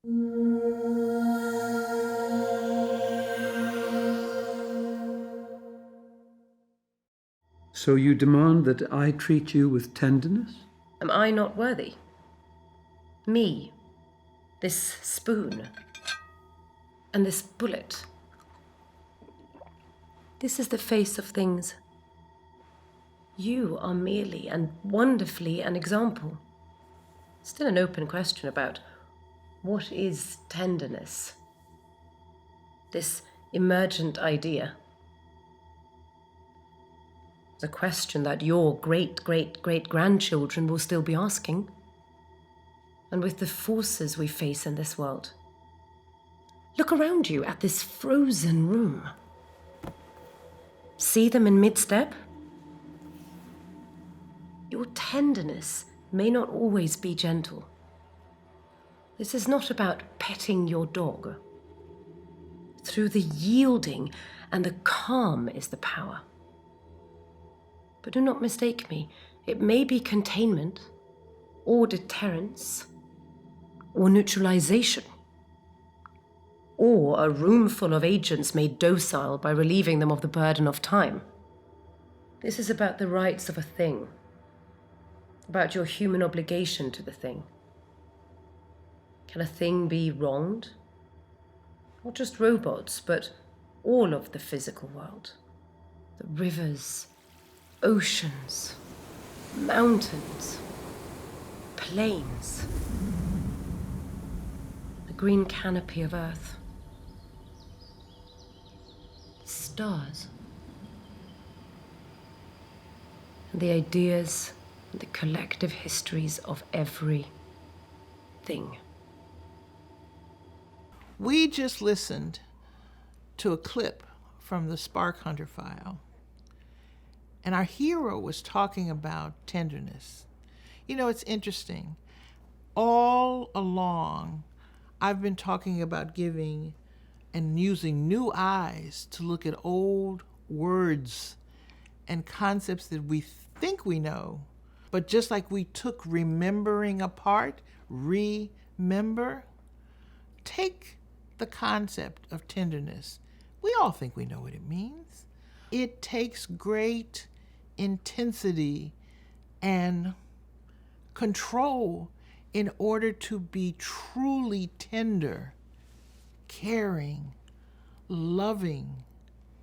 So you demand that I treat you with tenderness? Am I not worthy? Me, this spoon, and this bullet. This is the face of things. You are merely and wonderfully an example. Still an open question about what is tenderness? This emergent idea. The question that your great-great-great-grandchildren will still be asking. And with the forces we face in this world. Look around you at this frozen room. See them in mid-step? Your tenderness may not always be gentle. This is not about petting your dog. Through the yielding and the calm is the power. But do not mistake me. It may be containment, or deterrence, or neutralization, or a room full of agents made docile by relieving them of the burden of time. This is about the rights of a thing, about your human obligation to the thing. Can a thing be wronged? Not just robots, but all of the physical world. The rivers, oceans, mountains, plains, the green canopy of earth, stars, and the ideas and the collective histories of every thing. We just listened to a clip from the Spark Hunter file, and our hero was talking about tenderness. You know, it's interesting. All along, I've been talking about giving and using new eyes to look at old words and concepts that we think we know. But just like we took remembering apart, remember, take the concept of tenderness. We all think we know what it means. It takes great intensity and control in order to be truly tender, caring, loving.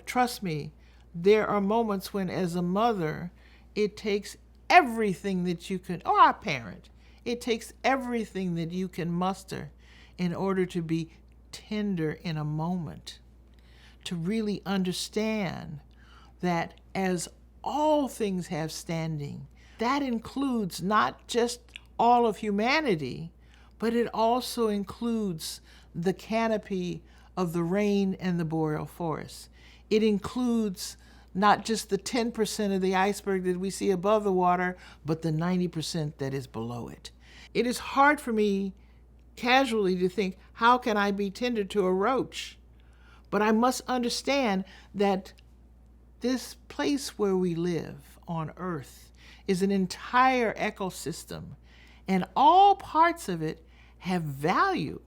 Trust me, there are moments when, as a mother, it takes everything that you can, or a parent, it takes everything that you can muster in order to be tender in a moment, to really understand that as all things have standing, that includes not just all of humanity, but it also includes the canopy of the rain and the boreal forest. It includes not just the 10% of the iceberg that we see above the water, but the 90% that is below it. It is hard for me casually to think, how can I be tender to a roach? But I must understand that this place where we live on Earth is an entire ecosystem, and all parts of it have value.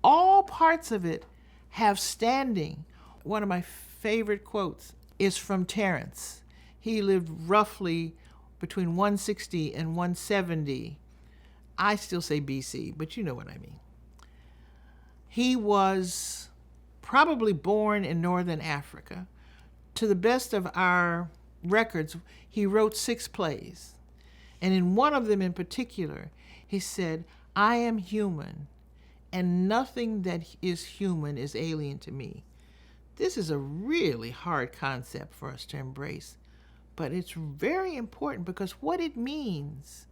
All parts of it have standing. One of my favorite quotes is from Terence. He lived roughly between 160 and 170. I still say BC, but you know what I mean. He was probably born in northern Africa. To the best of our records, he wrote 6 plays. And in one of them in particular, he said, "I am human, and nothing that is human is alien to me." This is a really hard concept for us to embrace, but it's very important because what it means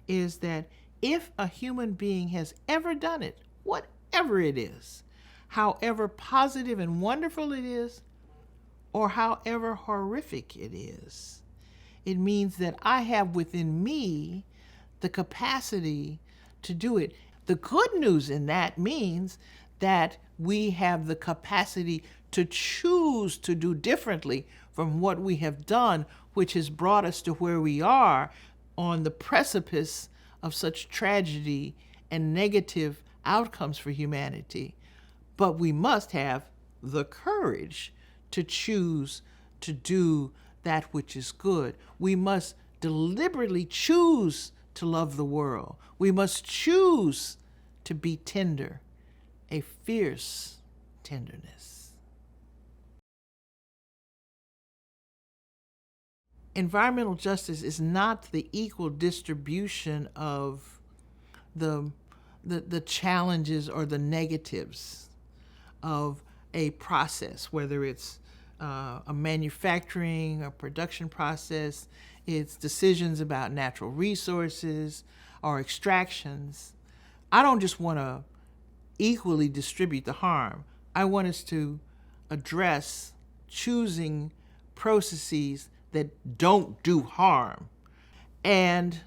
is that if a human being has ever done it, whatever it is, however positive and wonderful it is, or however horrific it is, it means that I have within me the capacity to do it. The good news in that means that we have the capacity to choose to do differently from what we have done, which has brought us to where we are on the precipice of such tragedy and negative outcomes for humanity, but we must have the courage to choose to do that which is good. We must deliberately choose to love the world. We must choose to be tender, a fierce tenderness. Environmental justice is not the equal distribution of the challenges or the negatives of a process, whether it's a manufacturing or production process, it's decisions about natural resources or extractions. I don't just want to equally distribute the harm. I want us to address choosing processes that don't do harm. And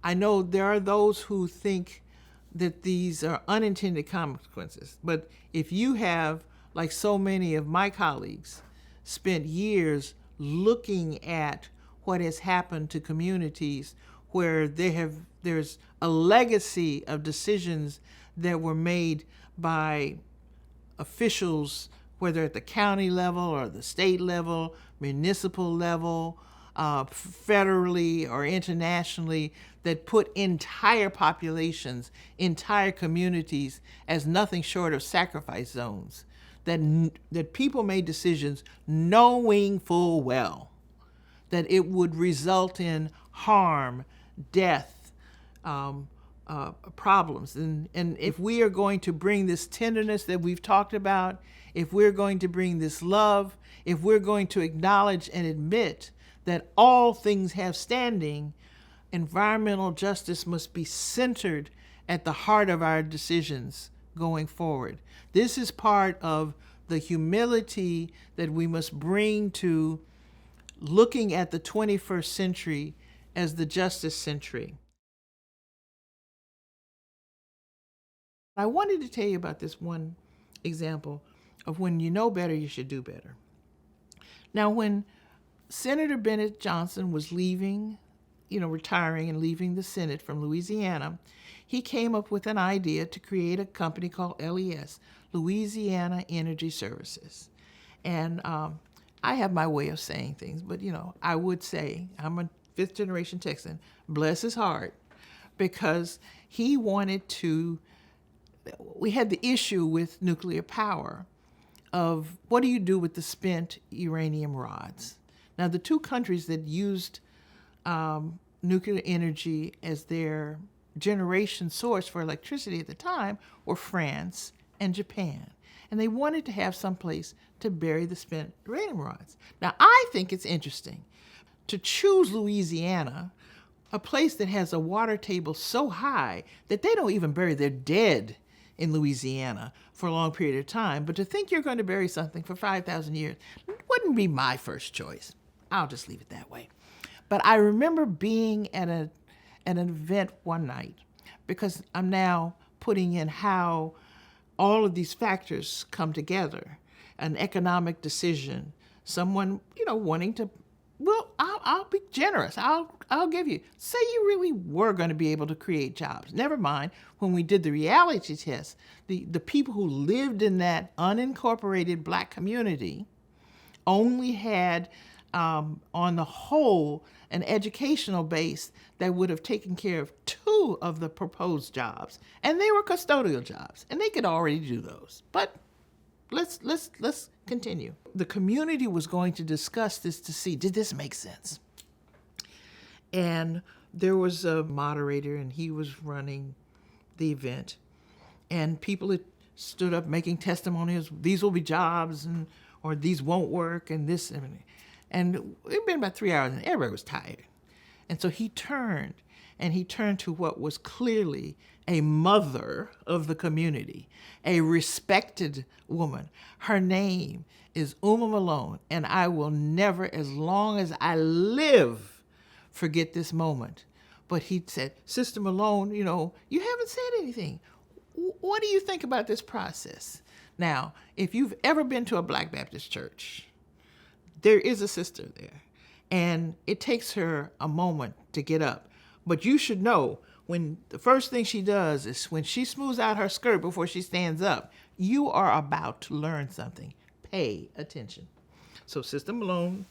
I know there are those who think that these are unintended consequences. But if you have, like so many of my colleagues, spent years looking at what has happened to communities where there's a legacy of decisions that were made by officials, whether at the county level or the state level, municipal level, federally or internationally, that put entire populations, entire communities as nothing short of sacrifice zones, that people made decisions knowing full well that it would result in harm, death, problems. And if we are going to bring this tenderness that we've talked about, if we're going to bring this love, if we're going to acknowledge and admit that all things have standing, environmental justice must be centered at the heart of our decisions going forward. This is part of the humility that we must bring to looking at the 21st century as the justice century. I wanted to tell you about this one example of when you know better, you should do better. Now, when Senator Bennett Johnson was leaving, retiring and leaving the Senate from Louisiana, he came up with an idea to create a company called LES, Louisiana Energy Services. And I have my way of saying things, but I would say, I'm a fifth generation Texan, bless his heart, because he wanted to, we had the issue with nuclear power of what do you do with the spent uranium rods? Now, the two countries that used nuclear energy as their generation source for electricity at the time were France and Japan. And they wanted to have some place to bury the spent uranium rods. Now, I think it's interesting to choose Louisiana, a place that has a water table so high that they don't even bury their dead in Louisiana for a long period of time, but to think you're going to bury something for 5,000 years wouldn't be my first choice. I'll just leave it that way. But I remember being at an event one night, because I'm now putting in how all of these factors come together. An economic decision, someone, wanting to, well, I'll be generous. I'll give you. Say you really were going to be able to create jobs. Never mind, when we did the reality test, the people who lived in that unincorporated Black community only had, on the whole, an educational base that would have taken care of 2 of the proposed jobs. And they were custodial jobs, and they could already do those. But let's continue. The community was going to discuss this to see, did this make sense? And there was a moderator, and he was running the event. And people had stood up making testimonials, these will be jobs, or these won't work, and this. And it had been about 3 hours, and everybody was tired. And so he turned to what was clearly a mother of the community, a respected woman. Her name is Uma Malone, and I will never, as long as I live, forget this moment. But he said, Sister Malone, you haven't said anything. What do you think about this process? Now, if you've ever been to a Black Baptist church, there is a sister there, and it takes her a moment to get up. But you should know, when the first thing she does is when she smooths out her skirt before she stands up, you are about to learn something. Pay attention. So Sister Malone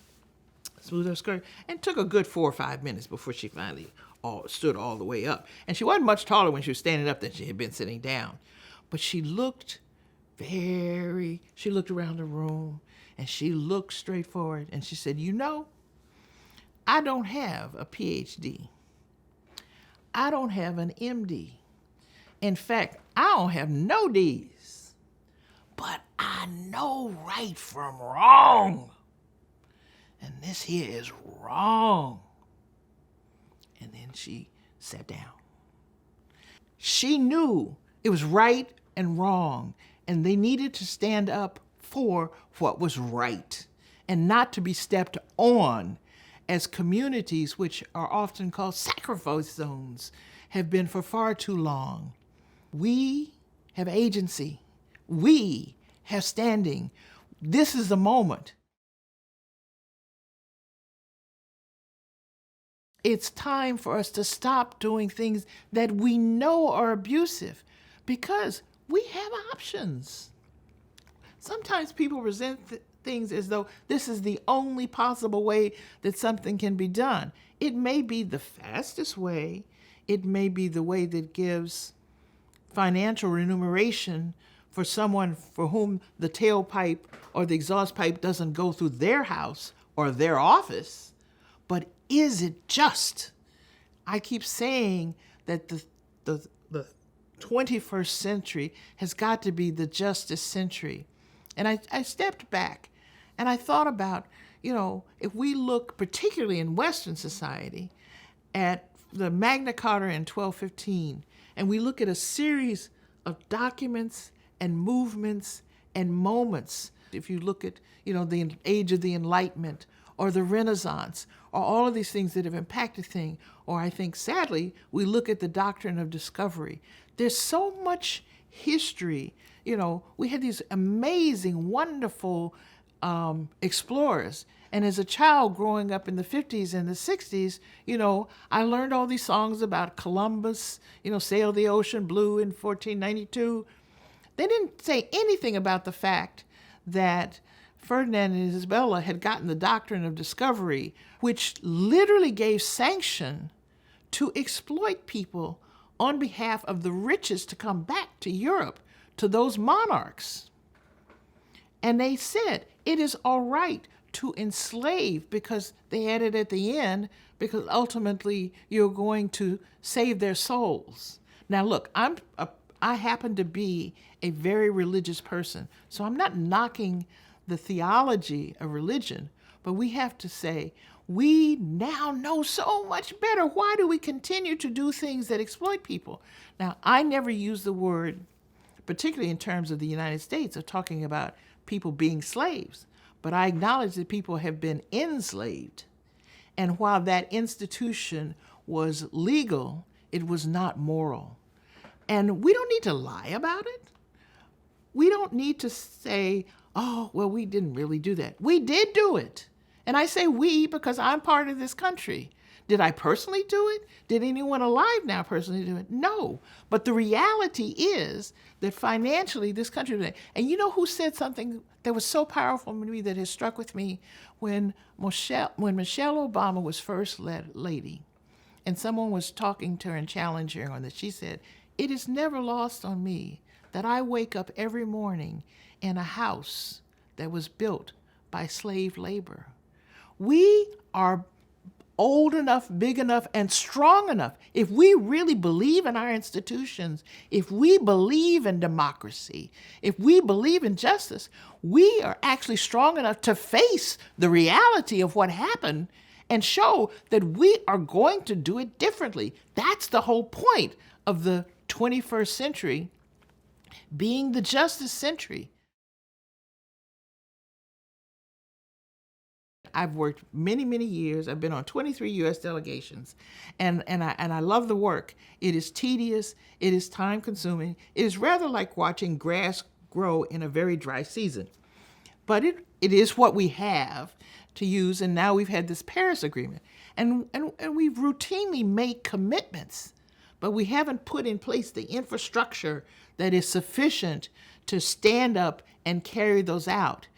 smoothed her skirt and took a good 4 or 5 minutes before she finally stood all the way up. And she wasn't much taller when she was standing up than she had been sitting down. But she looked around the room and she looked straight forward and she said, you know, I don't have a PhD. I don't have an MD. In fact, I don't have no D's. But I know right from wrong. And this here is wrong. And then she sat down. She knew it was right and wrong, and they needed to stand up for what was right and not to be stepped on, as communities, which are often called sacrifice zones, have been for far too long. We have agency. We have standing. This is the moment. It's time for us to stop doing things that we know are abusive because we have options. Sometimes people resent things as though this is the only possible way that something can be done. It may be the fastest way. It may be the way that gives financial remuneration for someone for whom the tailpipe or the exhaust pipe doesn't go through their house or their office. But is it just? I keep saying that the 21st century has got to be the justice century. And I stepped back and I thought about, if we look particularly in Western society at the Magna Carta in 1215, and we look at a series of documents and movements and moments, if you look at, the age of the Enlightenment or the Renaissance, or all of these things that have impacted things, or I think, sadly, we look at the doctrine of discovery. There's so much history. We had these amazing, wonderful explorers. And as a child growing up in the 50s and the 60s, I learned all these songs about Columbus, sailed the ocean blue in 1492. They didn't say anything about the fact that Ferdinand and Isabella had gotten the doctrine of discovery, which literally gave sanction to exploit people on behalf of the richest to come back to Europe, to those monarchs. And they said, it is all right to enslave, because they added at the end, because ultimately you're going to save their souls. Now look, I happen to be a very religious person, so I'm not knocking the theology of religion, but we have to say, we now know so much better. Why do we continue to do things that exploit people? Now, I never use the word, particularly in terms of the United States, of talking about people being slaves, but I acknowledge that people have been enslaved. And while that institution was legal, it was not moral. And we don't need to lie about it. We don't need to say, oh, well, we didn't really do that. We did do it. And I say we because I'm part of this country. Did I personally do it? Did anyone alive now personally do it? No. But the reality is that financially this country, and you know who said something that was so powerful to me that has struck with me when Michelle Obama was first lady, and someone was talking to her and challenging her on this, she said, "It is never lost on me that I wake up every morning in a house that was built by slave labor." We are old enough, big enough, and strong enough. If we really believe in our institutions, if we believe in democracy, if we believe in justice, we are actually strong enough to face the reality of what happened and show that we are going to do it differently. That's the whole point of the 21st century being the justice century. I've worked many, many years. I've been on 23 U.S. delegations, and I love the work. It is tedious. It is time-consuming. It is rather like watching grass grow in a very dry season. But it is what we have to use, and now we've had this Paris Agreement. And we've routinely made commitments, but we haven't put in place the infrastructure that is sufficient to stand up and carry those out.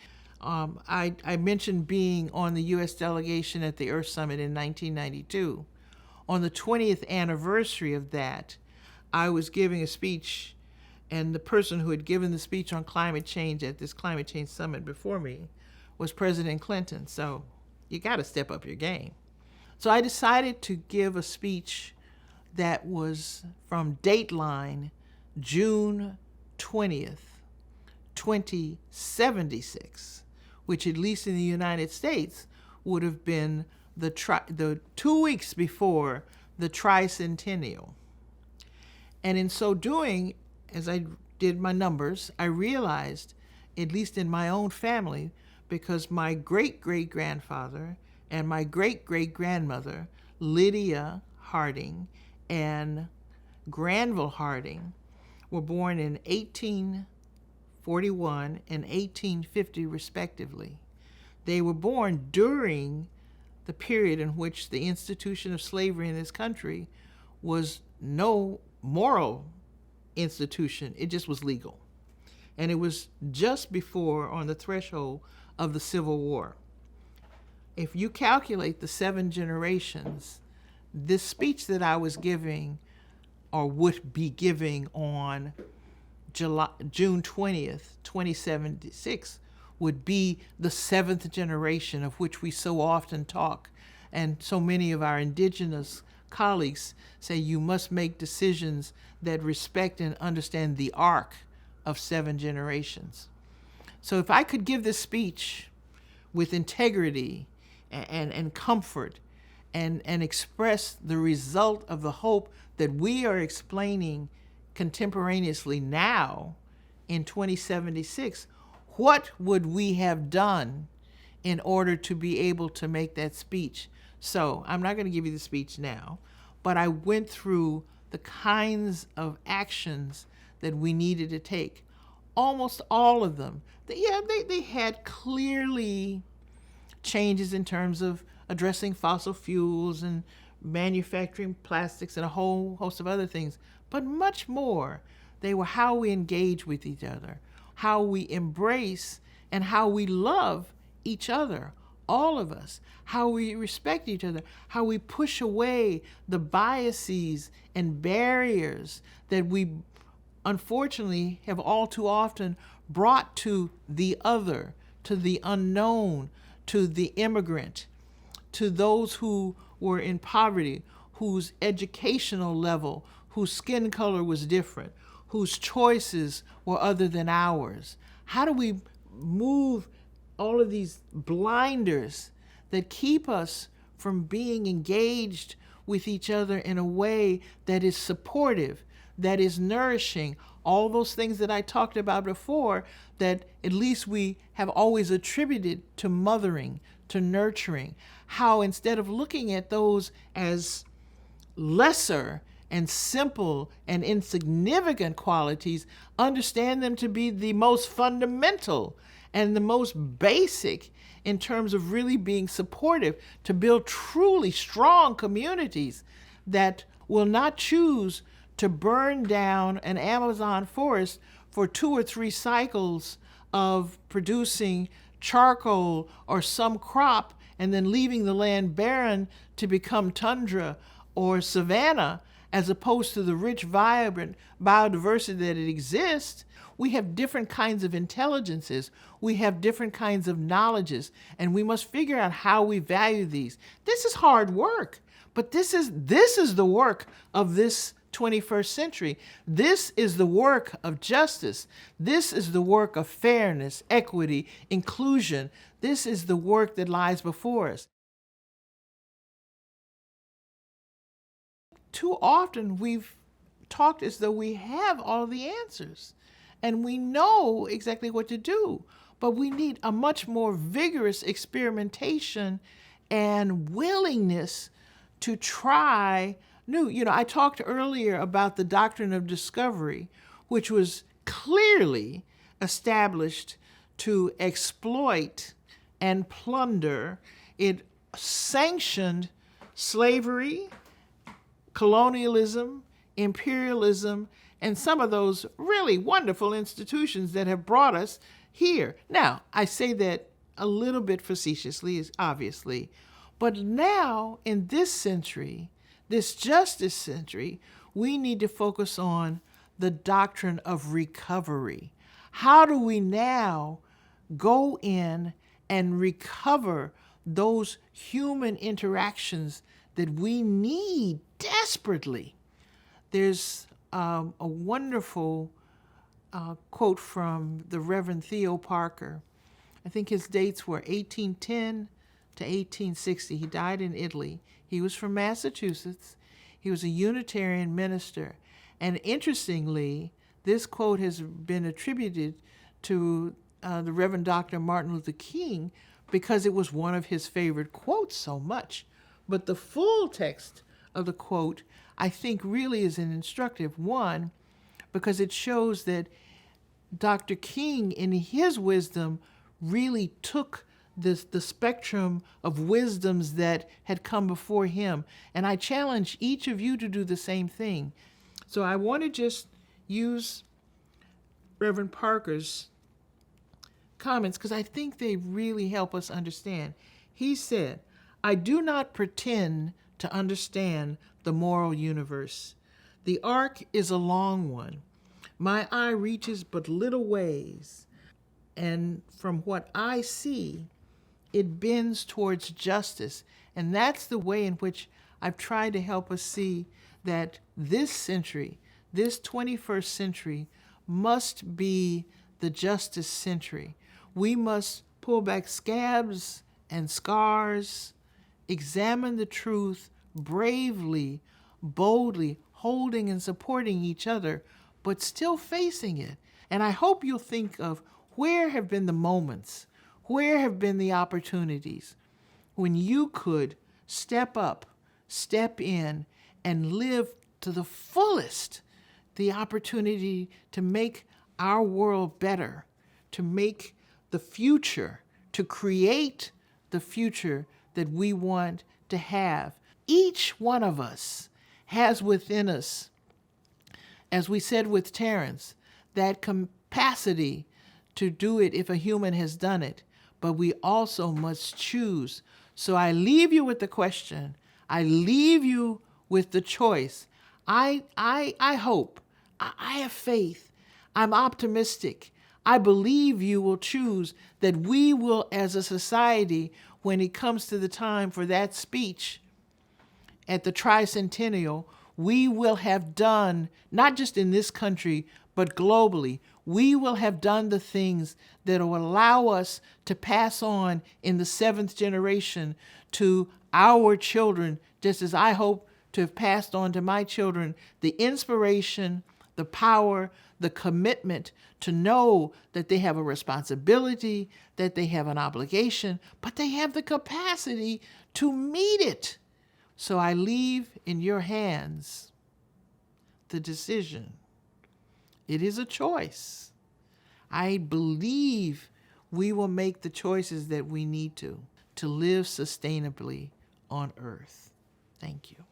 I mentioned being on the U.S. delegation at the Earth Summit in 1992. On the 20th anniversary of that, I was giving a speech, and the person who had given the speech on climate change at this climate change summit before me was President Clinton. So you got to step up your game. So I decided to give a speech that was from Dateline, June 20th, 2076, which at least in the United States would have been the 2 weeks before the tricentennial. And in so doing, as I did my numbers, I realized, at least in my own family, because my great-great-grandfather and my great-great-grandmother, Lydia Harding and Granville Harding, were born in 1841 and 1850 respectively. They were born during the period in which the institution of slavery in this country was no moral institution, it just was legal. And it was just before, on the threshold of the Civil War. If you calculate the 7 generations, this speech that I was giving, or would be giving on June 20th, 2076, would be the 7th generation of which we so often talk. And so many of our indigenous colleagues say you must make decisions that respect and understand the arc of 7 generations. So if I could give this speech with integrity and comfort and express the result of the hope that we are explaining contemporaneously now in 2076, what would we have done in order to be able to make that speech? So I'm not going to give you the speech now, but I went through the kinds of actions that we needed to take. Almost all of them. They had clearly changes in terms of addressing fossil fuels and manufacturing plastics and a whole host of other things. But much more, they were how we engage with each other, how we embrace and how we love each other, all of us, how we respect each other, how we push away the biases and barriers that we unfortunately have all too often brought to the other, to the unknown, to the immigrant, to those who were in poverty, whose educational level, whose skin color was different, whose choices were other than ours. How do we move all of these blinders that keep us from being engaged with each other in a way that is supportive, that is nourishing, all those things that I talked about before that at least we have always attributed to mothering, to nurturing, how instead of looking at those as lesser and simple and insignificant qualities, understand them to be the most fundamental and the most basic in terms of really being supportive to build truly strong communities that will not choose to burn down an Amazon forest for 2 or 3 cycles of producing charcoal or some crop and then leaving the land barren to become tundra or savanna, as opposed to the rich, vibrant biodiversity that it exists. We have different kinds of intelligences. We have different kinds of knowledges, and we must figure out how we value these. This is hard work, but this is the work of this 21st century. This is the work of justice. This is the work of fairness, equity, inclusion. This is the work that lies before us. Too often we've talked as though we have all the answers and we know exactly what to do, but we need a much more vigorous experimentation and willingness to try new. I talked earlier about the doctrine of discovery, which was clearly established to exploit and plunder. It sanctioned slavery, colonialism, imperialism, and some of those really wonderful institutions that have brought us here. Now, I say that a little bit facetiously, obviously, but now in this century, this justice century, we need to focus on the doctrine of recovery. How do we now go in and recover those human interactions that we need desperately? There's a wonderful quote from the Reverend Theo Parker. I think his dates were 1810 to 1860. He died in Italy. He was from Massachusetts. He was a Unitarian minister. And interestingly, this quote has been attributed to the Reverend Dr. Martin Luther King because it was one of his favorite quotes so much. But the full text of the quote, I think, really is an instructive one because it shows that Dr. King, in his wisdom, really took the spectrum of wisdoms that had come before him. And I challenge each of you to do the same thing. So I want to just use Reverend Parker's comments because I think they really help us understand. He said, "I do not pretend to understand the moral universe. The arc is a long one. My eye reaches but little ways, and from what I see, it bends towards justice." And that's the way in which I've tried to help us see that this century, this 21st century, must be the justice century. We must pull back scabs and scars, examine the truth bravely, boldly, holding and supporting each other, but still facing it. And I hope you'll think of where have been the moments, where have been the opportunities when you could step up, step in, and live to the fullest the opportunity to make our world better, to make the future, to create the future that we want to have. Each one of us has within us, as we said with Terence, that capacity to do it if a human has done it, but we also must choose. So I leave you with the question. I leave you with the choice. I hope, I have faith, I'm optimistic. I believe you will choose that we will, as a society, when it comes to the time for that speech at the tricentennial, we will have done, not just in this country, but globally, we will have done the things that will allow us to pass on in the 7th generation to our children, just as I hope to have passed on to my children the inspiration, the power, the commitment to know that they have a responsibility, that they have an obligation, but they have the capacity to meet it. So I leave in your hands the decision. It is a choice. I believe we will make the choices that we need to live sustainably on earth. Thank you.